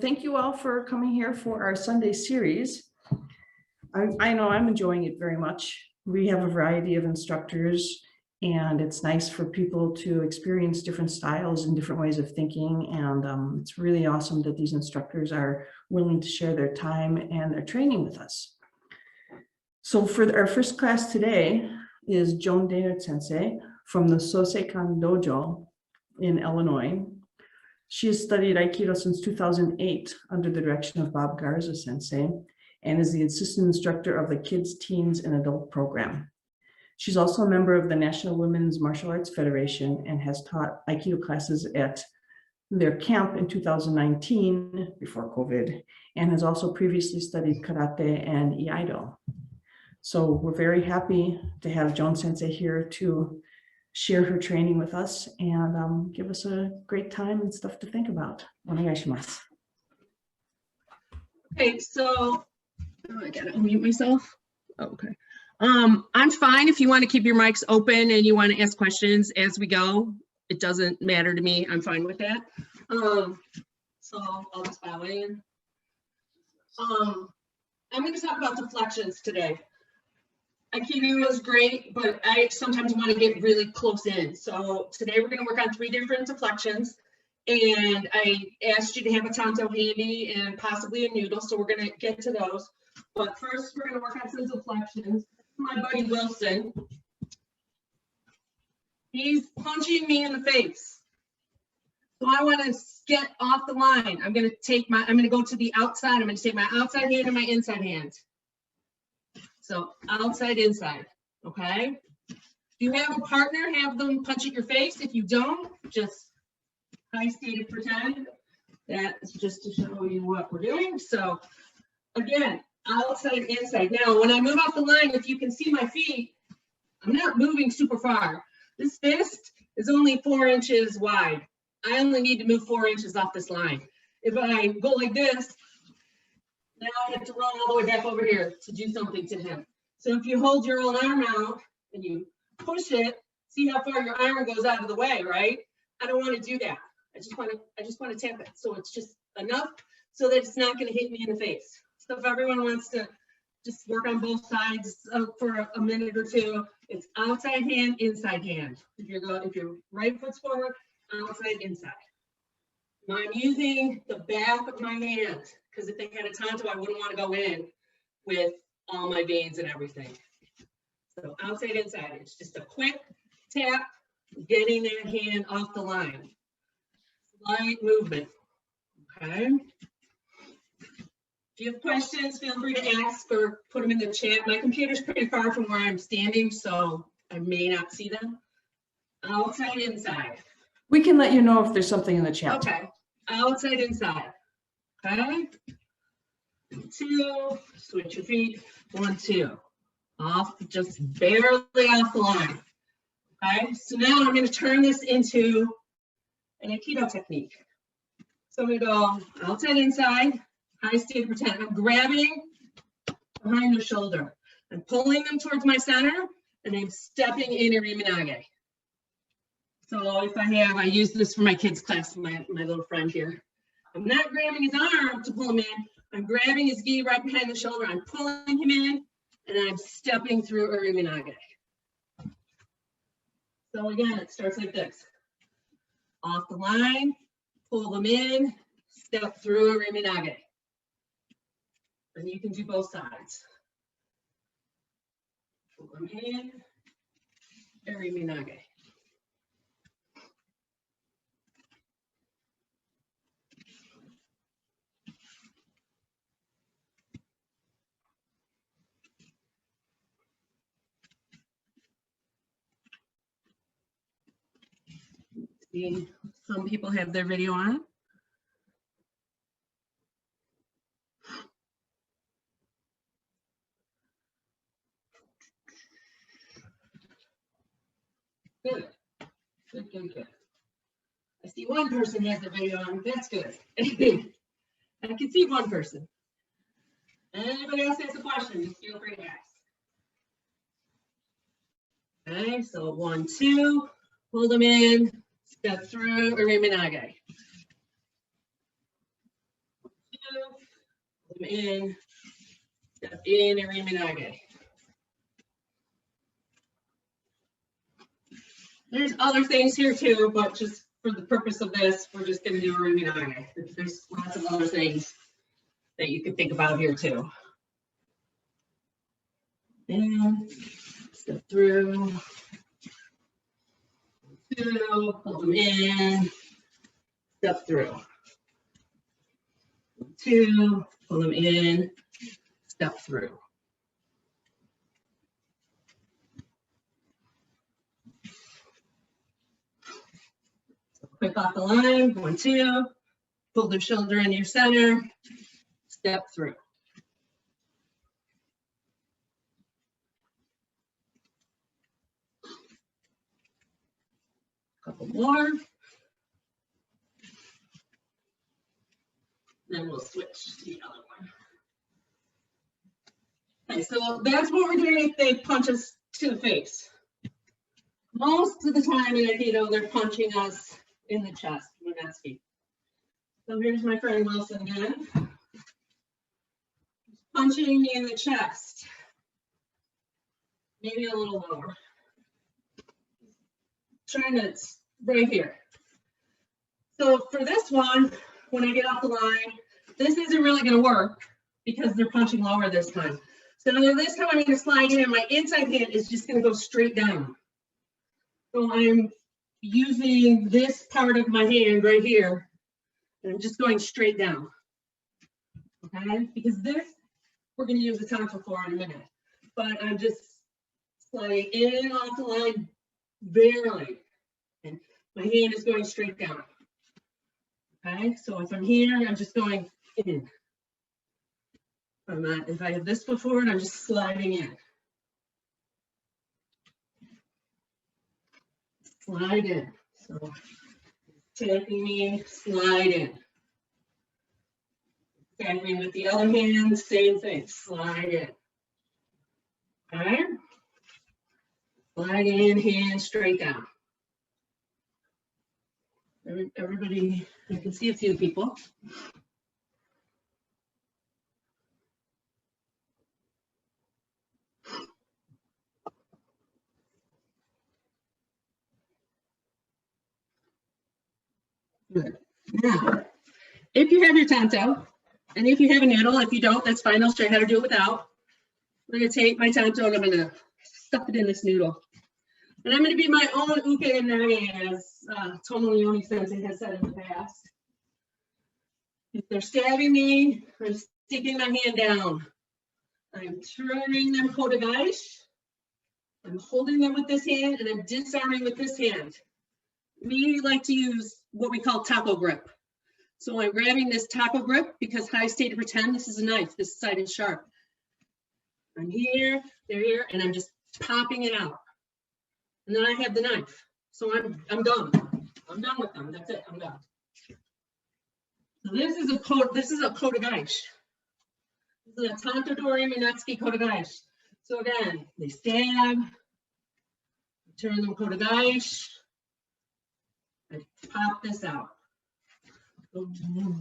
Thank you all for coming here for our Sunday series. I know I'm enjoying it very much. We have a variety of instructors, and it's nice for people to experience different styles and different ways of thinking. And it's really awesome that these instructors are willing to share their time and their training with us. So for our first class today is Joan Dehnert Sensei from the Soseikan Dojo in Illinois. She has studied Aikido since 2008 under the direction of Bob Garza Sensei and is the assistant instructor of the Kids, Teens, and Adult program. She's also a member of the National Women's Martial Arts Federation and has taught Aikido classes at their camp in 2019 before COVID, and has also previously studied karate and Aikido. So we're very happy to have Joan Sensei here to share her training with us and give us a great time and stuff to think about. Onegaishimasu. Okay, so I gotta unmute myself. Oh, okay. I'm fine if you want to keep your mics open and you want to ask questions as we go. It doesn't matter to me. I'm fine with that. So I'll just bow in. I'm going to talk about deflections today. Aikido is great, but I sometimes want to get really close in. So today we're going to work on 3 different deflections. And I asked you to have a tanto handy and possibly a noodle, so we're going to get to those. But first, we're going to work on some deflections. My buddy Wilson, he's punching me in the face. So I want to get off the line. I'm going to go to the outside. I'm going to take my outside hand and my inside hand. So outside, inside, okay? If you have a partner, have them punch at your face. If you don't, just high stated pretend. That's just to show you what we're doing. So again, outside, inside. Now, when I move off the line, if you can see my feet, I'm not moving super far. This fist is only 4 inches wide. I only need to move 4 inches off this line. If I go like this, now I have to run all the way back over here to do something to him. So if you hold your own arm out and you push it, see how far your arm goes out of the way, right? I don't want to do that. I just want to tap it. So it's just enough so that it's not going to hit me in the face. So if everyone wants to just work on both sides for a minute or two, it's outside hand, inside hand. If your right foot's forward, outside, inside. Now I'm using the back of my hand because if they had a tanto, I wouldn't want to go in with all my veins and everything. So outside, inside, it's just a quick tap, getting that hand off the line. Slight movement, okay? If you have questions, feel free to ask or put them in the chat. My computer's pretty far from where I'm standing, so I may not see them. Outside, inside. We can let you know if there's something in the chat. Okay, outside, inside. Okay. 2, switch your feet. 1, 2. Off, just barely off the line. Okay, so now I'm going to turn this into an Aikido technique. So I'm going to go outside, inside, high state pretend. I'm grabbing behind the shoulder. I'm pulling them towards my center, and I'm stepping in a Riminage. So if I use this for my kids' class, my little friend here. I'm not grabbing his arm to pull him in. I'm grabbing his gi right behind the shoulder. I'm pulling him in, and I'm stepping through a Riminage. So again, it starts like this. Off the line, pull them in, step through a Riminage. And you can do both sides. Pull them in, a Riminage. See, some people have their video on. Good. Good, good, good. I see one person has the video on. That's good. I can see one person. Anybody else has a question, just feel free to ask. Okay, so 1, 2, pull them in, step through a Riminage. them in, step in, and Riminage. There's other things here too, but just for the purpose of this, we're just going to do a Riminage. There's lots of other things that you can think about here too. And step through, 2, pull them in, step through, 2, pull them in, step through. Quick off the line, 1, 2, pull their shoulder into your center, step through. Couple more. Then we'll switch to the other one. Okay, so that's what we're doing if they punch us to the face. Most of the time in Aikido, they're punching us in the chest. So here's my friend Wilson again. Punching me in the chest. Maybe a little lower. Trying to, right here. So for this one, when I get off the line, this isn't really going to work because they're punching lower this time. So this time I'm going to slide in and my inside hand is just going to go straight down. So I'm using this part of my hand right here and I'm just going straight down. Okay, because this we're going to use the tanto for in a minute, but I'm just sliding in and off the line barely, and my hand is going straight down. Okay, so if I'm here, I'm just going in. If I have this before, and I'm just sliding in. Slide in. So taking me, slide in. Standing with the other hand, same thing, slide in. Okay. Slide in, hand straight down. Everybody, I can see a few people. Good. Now, if you have your tanto, and if you have a needle, if you don't, that's fine. I'll show you how to do it without. I'm going to take my tanto and I'm going to stuff it in this noodle. And I'm going to be my own uke and nage, as Tomo Leone Sensei has said in the past. If they're stabbing me, I'm sticking my hand down. I'm turning them kotegaeshi. I'm holding them with this hand and I'm disarming with this hand. We like to use what we call taco grip. So I'm grabbing this taco grip because high state to pretend this is a knife. This side is sharp. I'm here, they're here, and I'm just popping it out. And then I have the knife. So I'm done. I'm done with them. That's it. I'm done. So this is a kotegaeshi. This is a Tantodori Minetsuki kotegaeshi. So again, they stab, turn them kotegaeshi, I pop this out. The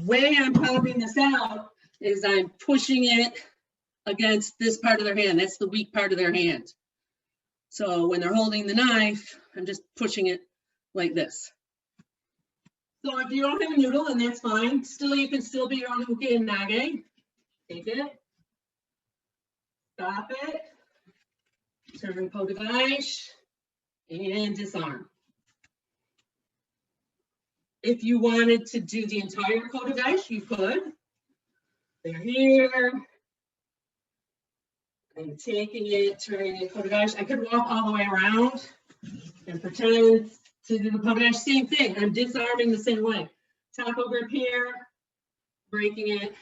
way I'm popping this out is I'm pushing it against this part of their hand. That's the weak part of their hand. So when they're holding the knife, I'm just pushing it like this. So if you don't have a noodle, then that's fine. Still, you can still be your own uke and nage. Take it. Stop it. Turn kotegaeshi and disarm. If you wanted to do the entire kotegaeshi, you could. They're here. I'm taking it, turning it kotegaeshi. I could walk all the way around and pretend to do the kotegaeshi. Same thing. I'm disarming the same way. Taco grip here, breaking it.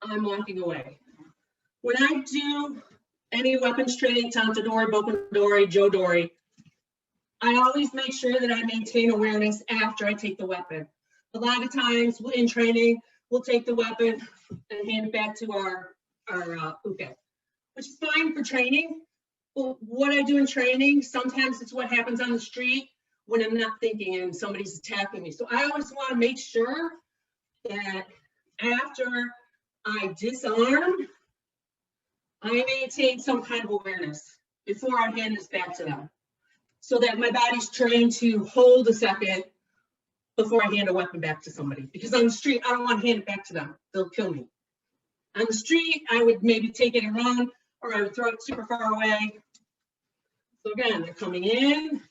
I'm walking away. When I do any weapons training, Tantodori, Bokondori, Jodori, I always make sure that I maintain awareness after I take the weapon. A lot of times in training, we'll take the weapon and hand it back to our uke, which is fine for training. But what I do in training, sometimes it's what happens on the street when I'm not thinking and somebody's attacking me. So I always want to make sure that after I disarm, I maintain some kind of awareness before I hand this back to them, so that my body's trained to hold a second before I hand a weapon back to somebody. Because on the street, I don't want to hand it back to them. They'll kill me. On the street, I would maybe take it and run, or I would throw it super far away. So again, they're coming in,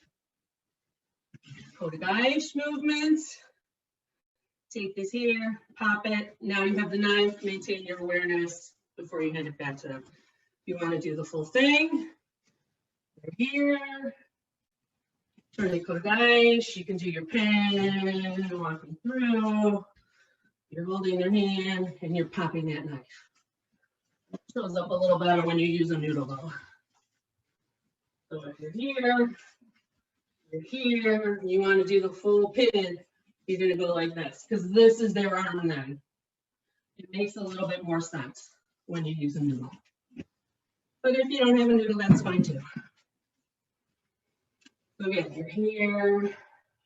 Kodagai movements. Take this here, pop it. Now you have the knife, maintain your awareness before you hand it back to them. If you want to do the full thing, you're here. Turn the Kodagai, you can do your pen, walking through. You're holding your hand and you're popping that knife. It shows up a little better when you use a noodle though. So if you're here, you want to do the full pin, you're going to go like this, because this is their arm then. It makes a little bit more sense when you use a noodle. But if you don't have a noodle, that's fine too. So again, you're here.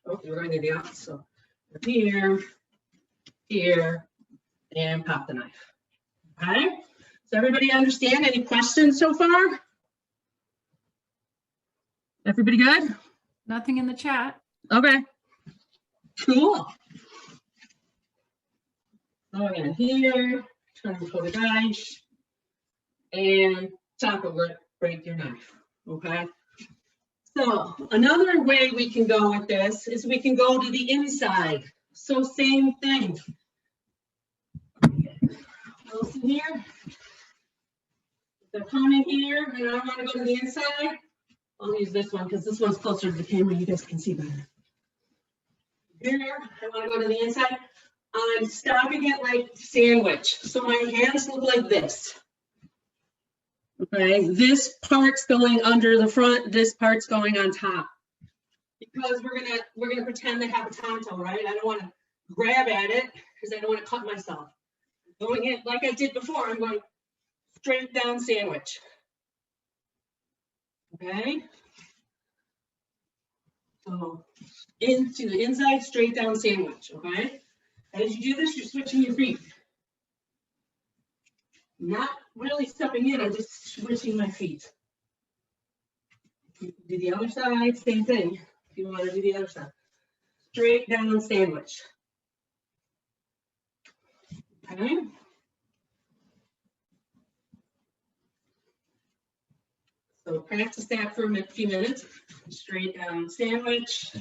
Oh, you're going to the opposite. So you're here, and pop the knife. Okay? Does everybody understand? Any questions so far? Everybody good? Nothing in the chat. Okay. Cool. So again, here, turn the Kodagai, and taco grip, break your knife. Okay. So another way we can go with this is we can go to the inside. So same thing. Close in here. If they're coming here and I want to go to the inside, I'll use this one because this one's closer to the camera. You guys can see better. Here, I want to go to the inside. I'm stopping it like sandwich. So my hands look like this. Okay, this part's going under the front, this part's going on top. Because we're gonna pretend to have a tonto, right? I don't want to grab at it because I don't want to cut myself. Going in like I did before, I'm going straight down sandwich. Okay. So into the inside, straight down sandwich. Okay. As you do this, you're switching your feet. Not really stepping in, I'm just switching my feet. Do the other side, same thing. If you want to do the other side. Straight down sandwich. Okay. So practice that for a few minutes. Straight down sandwich.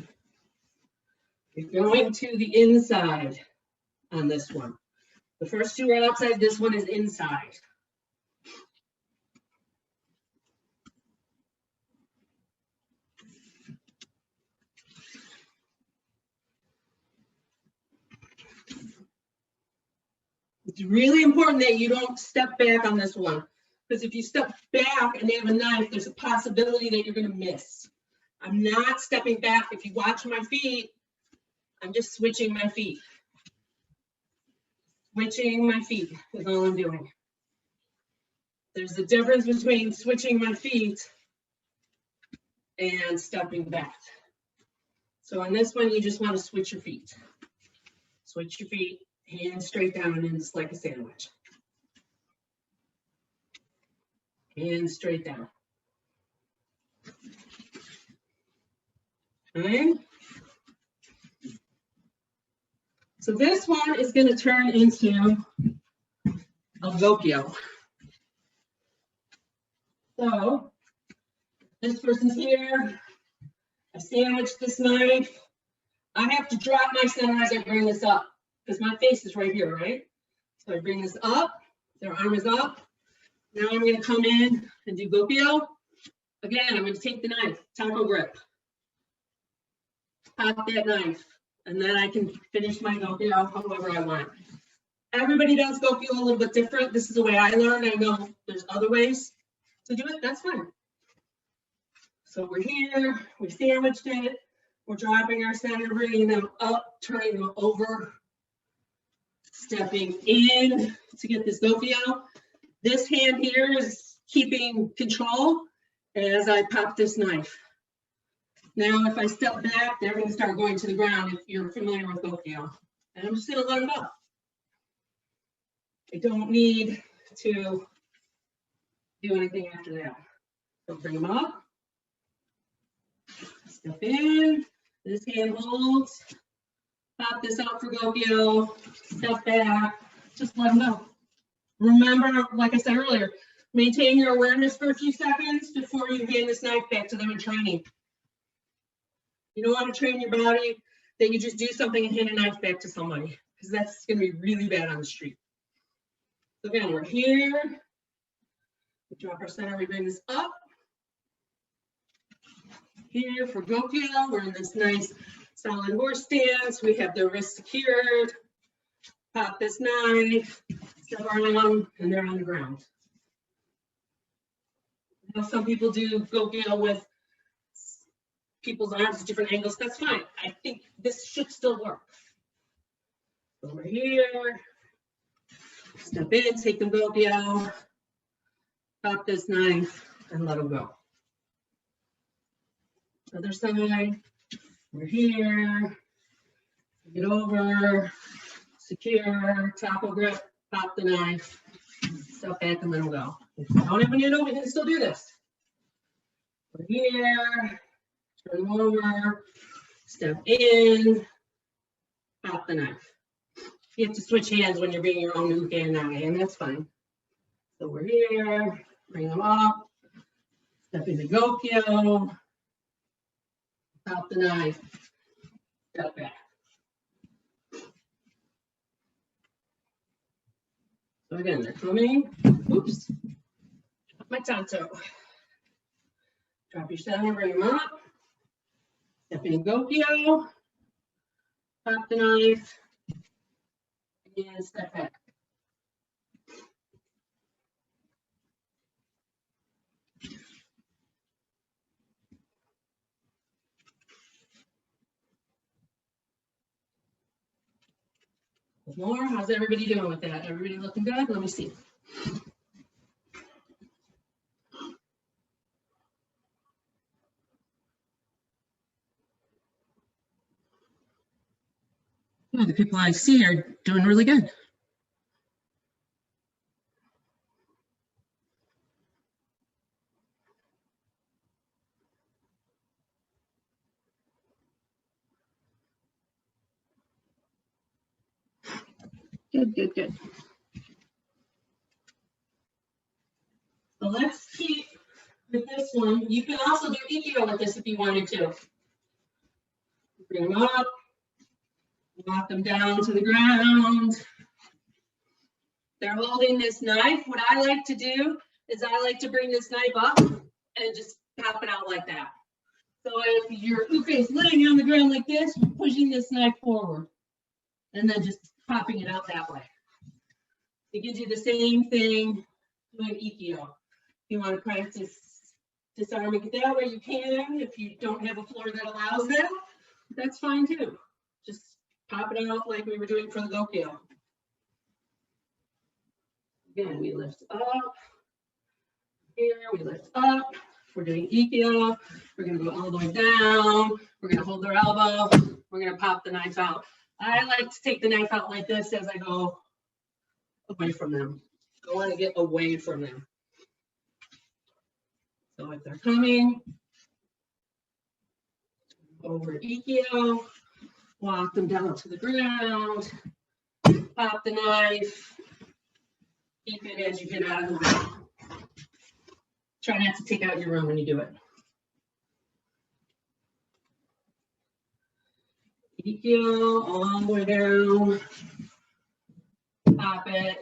You're going to the inside on this one. The first two are outside, this one is inside. It's really important that you don't step back on this one, because if you step back and they have a knife, there's a possibility that you're going to miss. I'm not stepping back. If you watch my feet, I'm just switching my feet. Switching my feet is all I'm doing. There's a difference between switching my feet and stepping back. So on this one, you just want to switch your feet. Switch your feet, hands straight down, and just like a sandwich. Hands straight down. Okay. So this one is going to turn into a Gokyo. So this person's here. I sandwich this knife. I have to drop my center as I bring this up because my face is right here, right? So I bring this up. Their arm is up. Now I'm going to come in and do Gokyo. Again, I'm going to take the knife, taco grip. Pop that knife. And then I can finish my Gokyo however I want. Everybody does Gokyo a little bit different. This is the way I learned. I know there's other ways to do it. That's fine. So we're here. We sandwiched it. We're dropping our center, bringing them up, turning them over, stepping in to get this Gokyo. This hand here is keeping control as I pop this knife. Now, if I step back, they're going to start going to the ground if you're familiar with Gokyo. And I'm just going to let them go. I don't need to do anything after that. So bring them up. Step in. This hand holds. Pop this out for Gokyo. Step back. Just let them go. Remember, like I said earlier, maintain your awareness for a few seconds before you hand this knife back to them in training. You don't want to train your body that you just do something and hand a knife back to somebody, because that's going to be really bad on the street. So again, we're here. We drop our center, we bring this up. Here for Gokyo, we're in this nice solid horse stance. We have the wrist secured. Pop this knife, step around, and they're on the ground. Now some people do Gokyo with people's arms at different angles. That's fine. I think this should still work. Over here, step in, take the Gokyo, pop this knife, and let them go. Other side, we're here, get over, secure, tackle grip, pop the knife, step back and let them go. If you don't even know, we can still do this. We're here, turn them over, step in, pop the knife. You have to switch hands when you're bringing your own uke and nage, and that's fine. So we're here, bring them up, step into Gokyo, pop the knife, step back. So again, they're coming. Oops. Drop my tanto. Drop your center, bring them up. Step in Gokyo. Pop the knife. And step back. More. How's everybody doing with that? Everybody looking good? Let me see. Yeah, the people I see are doing really good. Good, good, good. So let's keep with this one. You can also do Aikido with this if you wanted to. Bring them up, walk them down to the ground. They're holding this knife. What I like to do is I like to bring this knife up and just pop it out like that. So if your uke is laying on the ground like this, you're pushing this knife forward and then just popping it out that way. It gives you the same thing doing Aikido. If you want to practice disarming it that way, you can. If you don't have a floor that allows that, that's fine too. Just pop it out like we were doing for the Gokyo. Again, we lift up. Here, we lift up. We're doing Aikido. We're going to go all the way down. We're going to hold their elbow. We're going to pop the knife out. I like to take the knife out like this as I go away from them. I want to get away from them. So if they're coming, over Aikido, walk them down to the ground, pop the knife, keep it as you get out of the way. Try not to take out your own when you do it. Aikido, all the way down, pop it,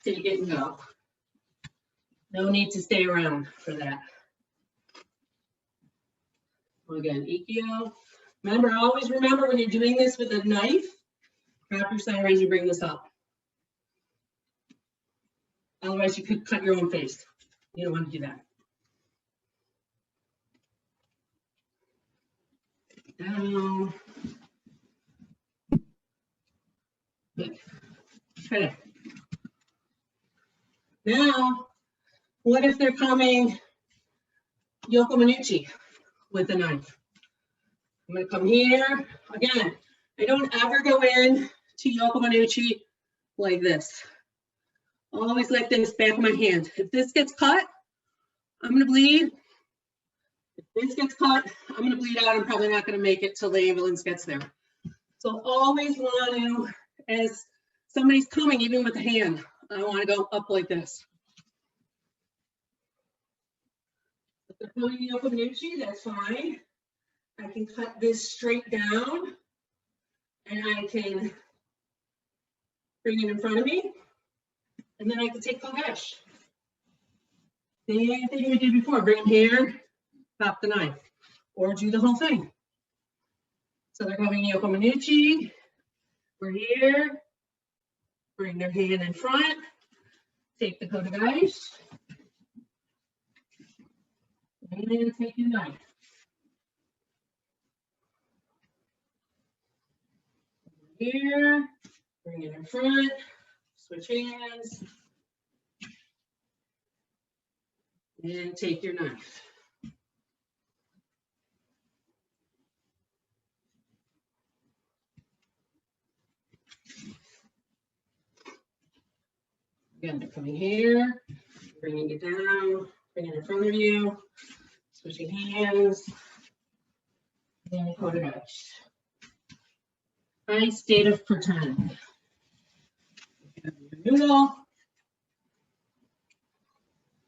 take it and go. No need to stay around for that. Again, Aikido. Always remember when you're doing this with a knife, drop your center as you bring this up. Otherwise, you could cut your own face. You don't want to do that. Down. Okay. Now, what if they're coming Yoko Manuchi with a knife? I'm going to come here. Again, I don't ever go in to Yoko Manuchi like this. Always like this, back of my hand. If this gets cut, I'm gonna bleed. If this gets cut, I'm gonna bleed out. I'm probably not gonna make it till the ambulance gets there. So always want to, as somebody's coming, even with the hand, I want to go up like this. If they're pulling me up a Nucci, that's fine. I can cut this straight down and I can bring it in front of me. And then I can take the lash. Same thing we did before, bring them here, pop the knife, or do the whole thing. So they're coming Yoko Minucci. We're here. Bring their hand in front. Take the kotegaeshi. And take your knife. Here. Bring it in front. Switch hands. And take your knife. Again, they're coming here, bringing it down, bringing it in front of you, switching hands, and kotegaeshi. Nice state of pretend. Your noodle.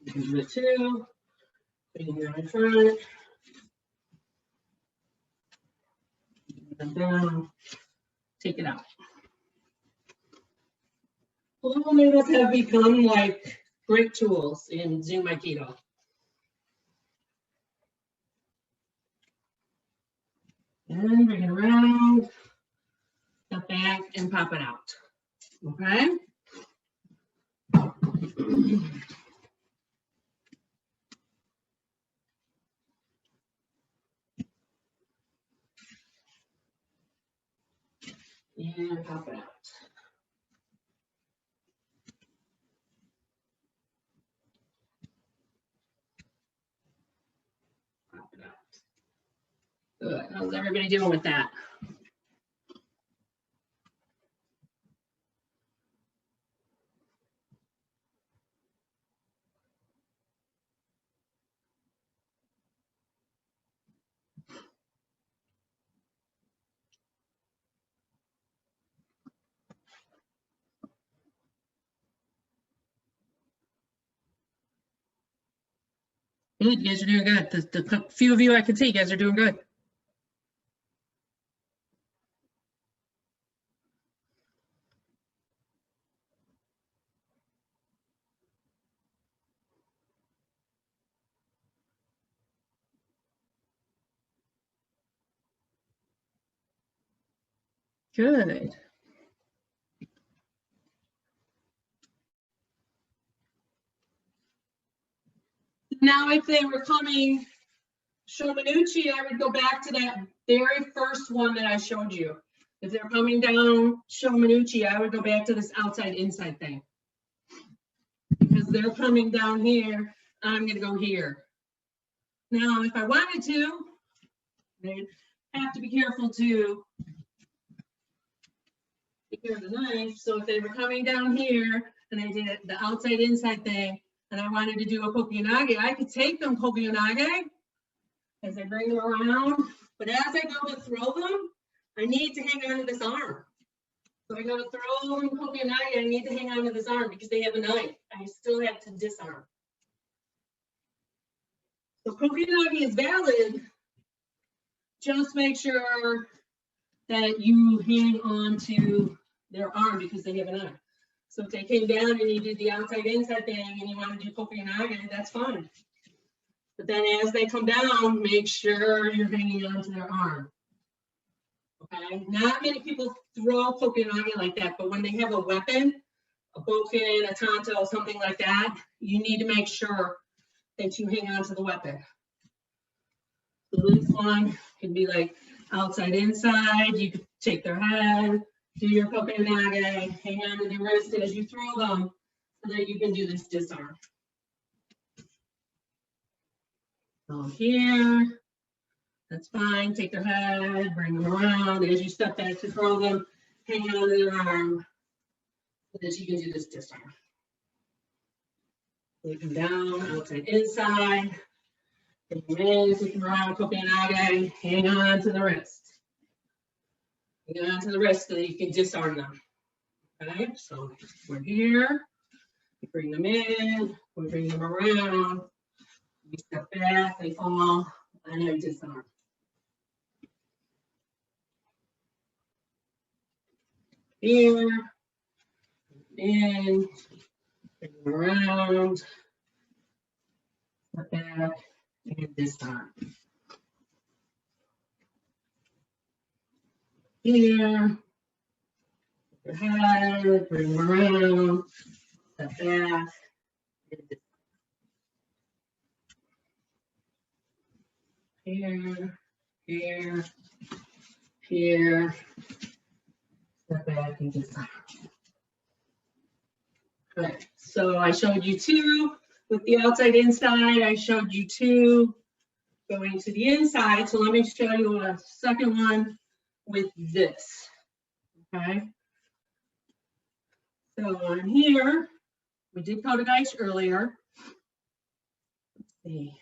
Do it too. Bring it in front. And down. Take it out. Little noodles have become like great tools in Zoom Aikido. And bring it around, step back, and pop it out. Okay? And pop it out. Good. How's everybody doing with that? Good. You guys are doing good. The few of you I can see, you guys are doing good. Good. Now, if they were coming Shomanuchi, I would go back to that very first one that I showed you. If they're coming down Shomanuchi, I would go back to this outside inside thing. Because they're coming down here, I'm going to go here. Now, if I wanted to, I'd have to be careful to take care of the knife. So if they were coming down here and I did the outside inside thing and I wanted to do a kokyunage, I could take them kokyunage as I bring them around. But as I go to throw them, I need to hang on to this arm. So I go to throw them kokyunage, I need to hang on to this arm because they have a knife. I still have to disarm. So kokyunage is valid. Just make sure that you hang on to their arm because they have a knife. So if they came down and you did the outside inside thing and you want to do kokyunage, that's fine. But then as they come down, make sure you're hanging on to their arm. Okay, not many people throw kokyunage like that, but when they have a weapon, a boken, a tanto, something like that, you need to make sure that you hang on to the weapon. So this one can be like outside, inside. You could take their head, do your kokyunage, hang on to the wrist as you throw them, so that you can do this disarm. So here, that's fine. Take their head, bring them around. As you step back to throw them, hang on to their arm, so that you can do this disarm. Take them down, outside, inside. Take them in, take them around, Kopenhagen. Hang on to the wrist. Hang on to the wrist so that you can disarm them. Okay, so we're here. We bring them in, we bring them around. We step back, they fall, and I disarm. Here, in, bring them around, step back, and disarm. Here, your head, bring them around, step back, and disarm. Here, here, here, step back and disarm. Okay, so I showed you two with the outside inside. I showed you two going to the inside. So let me show you a second one with this. Okay. So on here, we did Kodogai earlier. Let's see.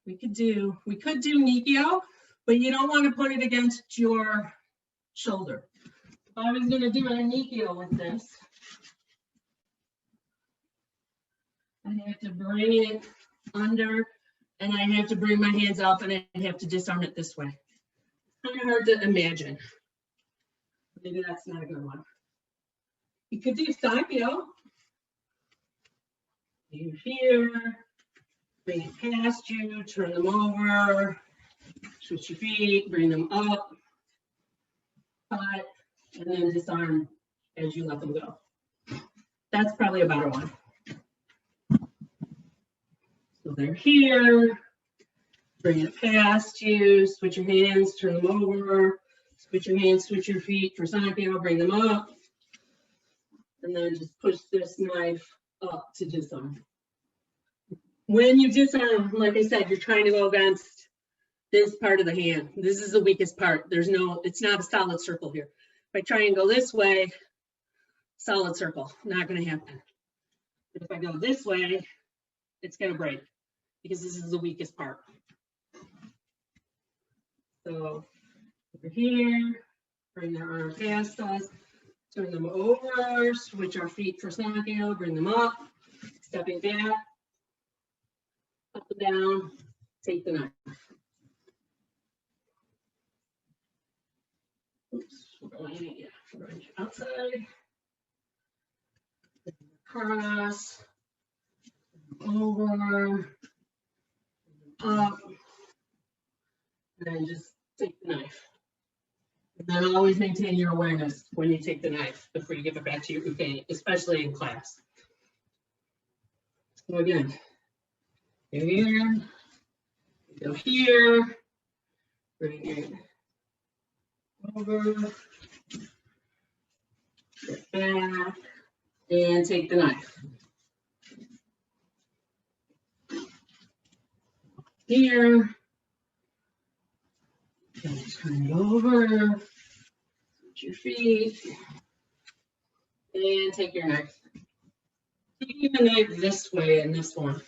We could do Nikio, but you don't want to put it against your shoulder. If I was going to do a Nikio with this, I have to bring it under, and I have to bring my hands up, and I have to disarm it this way. It's kind of hard to imagine. Maybe that's not a good one. You could do Sankyo. You here, bring it past you, turn them over, switch your feet, bring them up, cut, and then disarm as you let them go. That's probably a better one. So they're here, bring it past you, switch your hands, turn them over, switch your hands, switch your feet for Sankyo, bring them up, and then just push this knife up to disarm. When you disarm, like I said, you're trying to go against this part of the hand. This is the weakest part. It's not a solid circle here. If I try and go this way, solid circle, not going to happen. But if I go this way, it's going to break because this is the weakest part. So over here, bring the arm past us, turn them over, switch our feet for Sankyo, bring them up, stepping back, up and down, take the knife. Oops, we're going outside, cross, over, up, and then just take the knife. And then always maintain your awareness when you take the knife before you give it back to your uke, especially in class. So again, you're here, you go here, bring it over, get back, and take the knife. Here, and turn it over, switch your feet, and take your knife. Taking the knife this way in this one,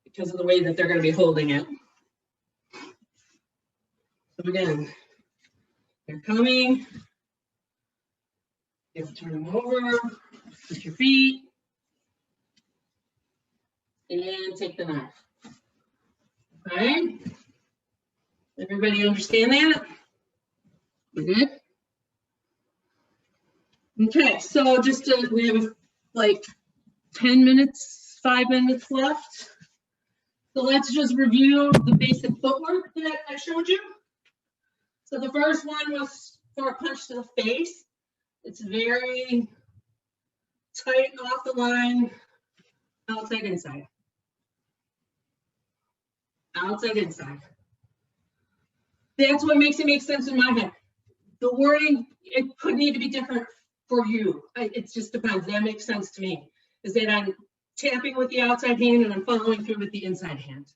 because of the way that they're going to be holding it. So again, they're coming. You have to turn them over, switch your feet, and take the knife. Okay? Everybody understand that? We good? Okay, so just we have like 10 minutes, 5 minutes left. So let's just review the basic footwork that I showed you. So the first one was for a punch to the face. It's very tight off the line, outside, inside. Outside, inside. That's what makes it make sense in my head. The wording, it could need to be different for you. It just depends. That makes sense to me. Is that I'm tapping with the outside hand and I'm following through with the inside hand.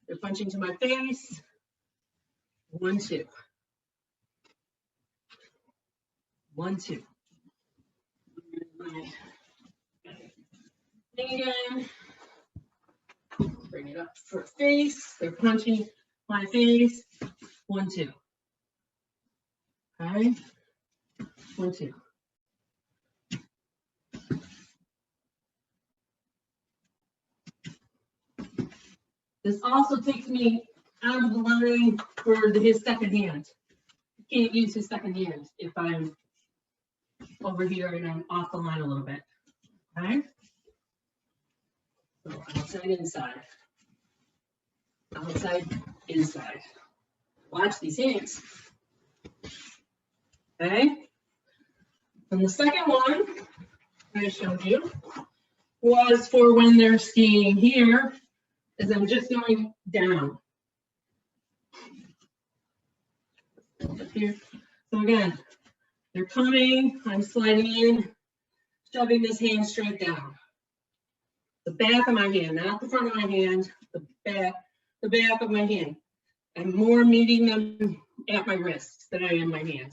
They're punching to my face. 1, 2. 1, 2. Thing again. bring it up for face. They're punching my face. 1, 2. Okay. 1, 2. This also takes me out of the line for his second hand. Can't use his second hand if I'm over here and I'm off the line a little bit. Okay. So outside, inside. Outside, inside. Watch these hands. Okay. And the second one I showed you was for when they're skiing here, is I'm just going down. Here. So again, they're coming, I'm sliding in, shoving this hand straight down. The back of my hand, not the front of my hand, the back of my hand. I'm more meeting them at my wrists than I am my hand.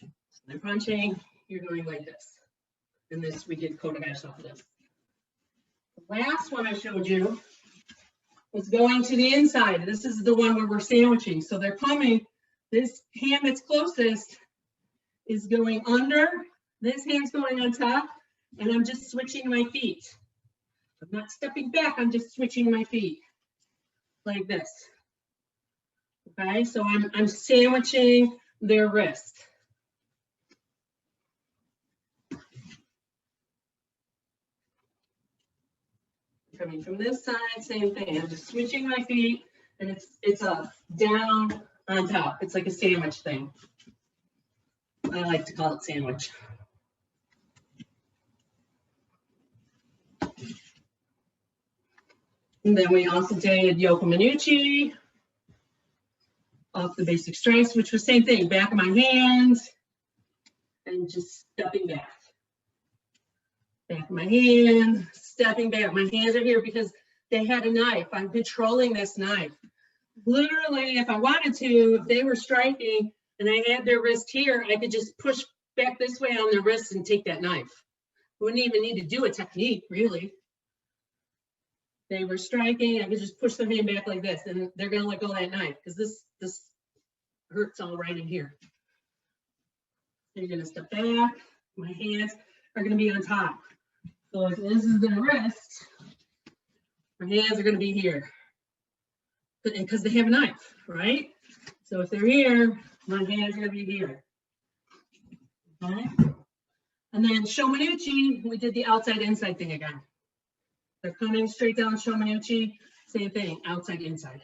So they're punching, you're going like this. And this, we did kotegaeshi off of this. The last one I showed you was going to the inside. This is the one where we're sandwiching. So they're coming, this hand that's closest is going under, this hand's going on top, and I'm just switching my feet. I'm not stepping back, I'm just switching my feet like this. Okay, so I'm sandwiching their wrist. Coming from this side, same thing. I'm just switching my feet, and it's up, down, on top. It's like a sandwich thing. I like to call it sandwich. And then we also did Yoko Minuchi off the basic strengths, which was same thing, back of my hands and just stepping back. Back of my hand, stepping back. My hands are here because they had a knife. I'm controlling this knife. Literally, if I wanted to, if they were striking and I had their wrist here, I could just push back this way on their wrist and take that knife. Wouldn't even need to do a technique, really. They were striking, I could just push their hand back like this, and they're gonna let go of that knife because this hurts all right in here. You're gonna step back. My hands are gonna be on top. So if this is their wrist, my hands are gonna be here. Because they have a knife, right? So if they're here, my hands are gonna be here. Okay. And then Shomanuchi, we did the outside inside thing again. They're coming straight down Shomanuchi, same thing, outside inside.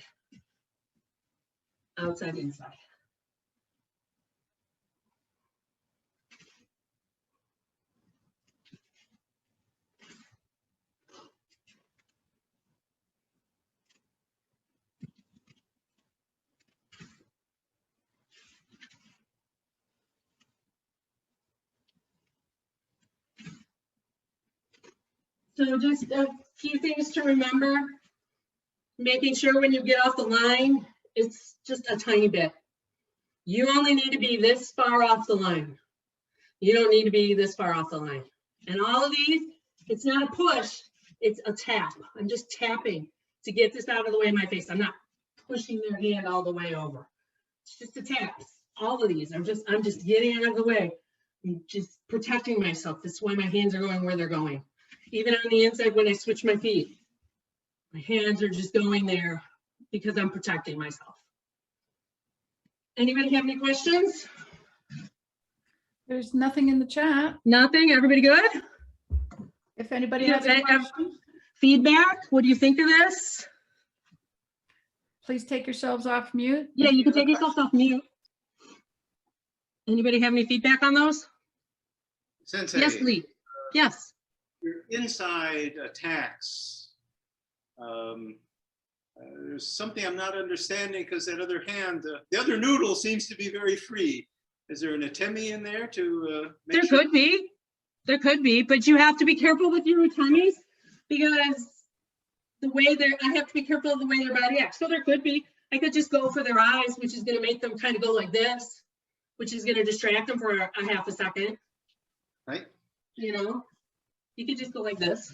Outside inside. So just a few things to remember. Making sure when you get off the line, it's just a tiny bit. You only need to be this far off the line. You don't need to be this far off the line. And all of these, it's not a push, it's a tap. I'm just tapping to get this out of the way of my face. I'm not pushing their hand all the way over. It's just a tap. All of these, I'm just getting out of the way. I'm just protecting myself. This is why my hands are going where they're going. Even on the inside when I switch my feet, my hands are just going there because I'm protecting myself. Anybody have any questions? There's nothing in the chat. Nothing? Everybody good? If anybody has any questions, Feedback? What do you think of this? please take yourselves off mute. Yeah, you can take yourself off mute. Anybody have any feedback on those? Sensei, Yes, Lee. Yes. your inside attacks. There's something I'm not understanding because that other hand, the other noodle seems to be very free. Is there an atemi in there to make There sure? could be. There could be, but you have to be careful with your atemis because the way I have to be careful of the way their body acts. So there could be. I could just go for their eyes, which is going to make them kind of go like this, which is going to distract them for a half a second. Right. You know, you could just go like this.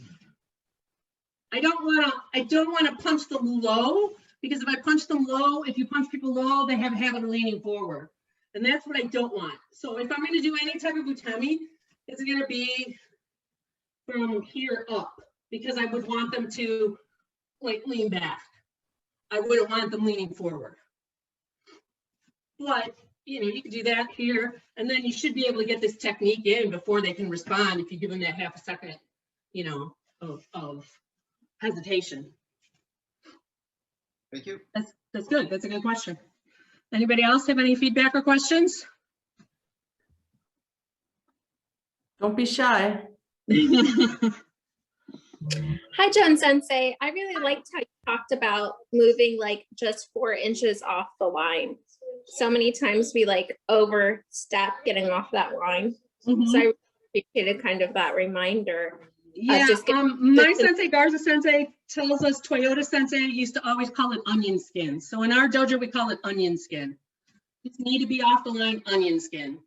I don't want to punch them low, because if I punch them low, if you punch people low, they have a habit of leaning forward. And that's what I don't want. So if I'm going to do any type of utami, it's going to be from here up, because I would want them to like lean back. I wouldn't want them leaning forward. But, you know, you can do that here, and then you should be able to get this technique in before they can respond if you give them that half a second, you know, of hesitation. Thank you. That's good. That's a good question. Anybody else have any feedback or questions? Don't be shy. Hi, Joan Sensei. I really liked how you talked about moving like just 4 inches off the line. So many times we like overstep getting off that line. Mhm. So I appreciated kind of that reminder. Yeah, just get- my sensei, Garza sensei, tells us Toyota sensei used to always call it onion skin. So in our dojo, we call it onion skin. You need to be off the line onion skin.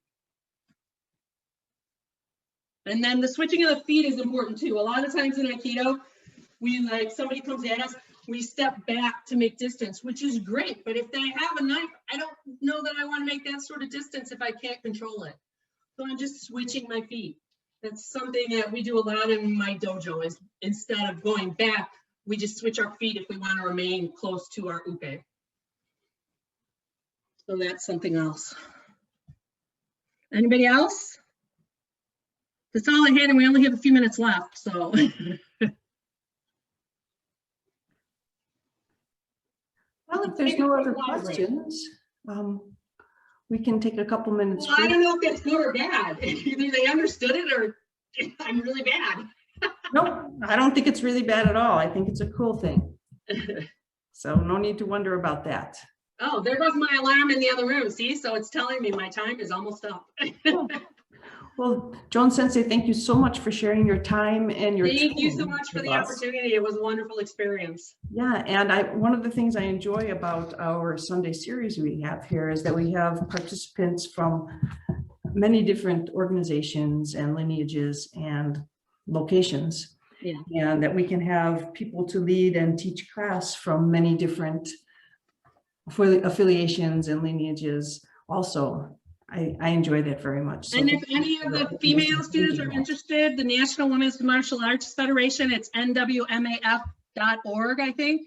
And then the switching of the feet is important too. A lot of times in Aikido, we like, somebody comes at us, we step back to make distance, which is great. But if they have a knife, I don't know that I want to make that sort of distance if I can't control it. So I'm just switching my feet. That's something that we do a lot in my dojo, is instead of going back, we just switch our feet if we want to remain close to our uke. So that's something else. Anybody else? That's all I had, and we only have a few minutes left, so. Well, if there's no other questions, we can take a couple minutes. Well, I break. don't know if that's good or bad. Either they understood it or I'm really bad. No, I don't think it's really bad at all. I think it's a cool thing. So no need to wonder about that. Oh, there goes my alarm in the other room. See, so it's telling me my time is almost up. Well, Joan Sensei, thank you so much for sharing your time and your Thank you so training much for with the us. opportunity. It was a wonderful experience. Yeah, and one of the things I enjoy about our Sunday series we have here is that we have participants from many different organizations and lineages and locations. Yeah. And that we can have people to lead and teach class from many different affiliations and lineages also. I enjoy that very much. So And if any of the female students are interested, the National Women's Martial Arts Federation, it's nwmaf.org, I think.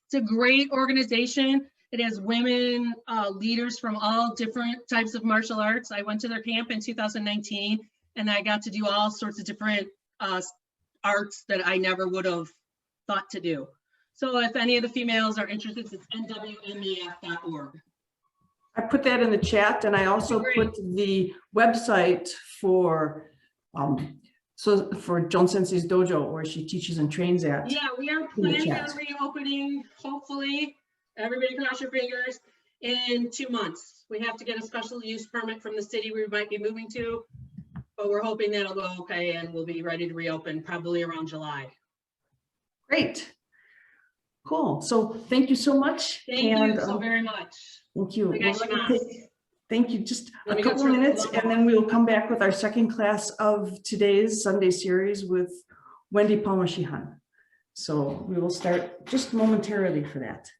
It's a great organization. It has women leaders from all different types of martial arts. I went to their camp in 2019, and I got to do all sorts of different arts that I never would have thought to do. So if any of the females are interested, it's nwmaf.org. I put that in the chat, and I also put the website for for Joan Sensei's dojo, where she teaches and trains at. Yeah, we are planning on reopening, hopefully, everybody cross your fingers, in 2 months. We have to get a special use permit from the city we might be moving to, but we're hoping that'll go okay, and we'll be ready to reopen probably around July. Great. Cool. So thank you so much. Thank you so very much. Thank you. Thank you. Just Let a me go couple turn minutes, it and then we will come back with our second class of today's Sunday series with Wendy Palmer-Shihan. So we will start just momentarily for that.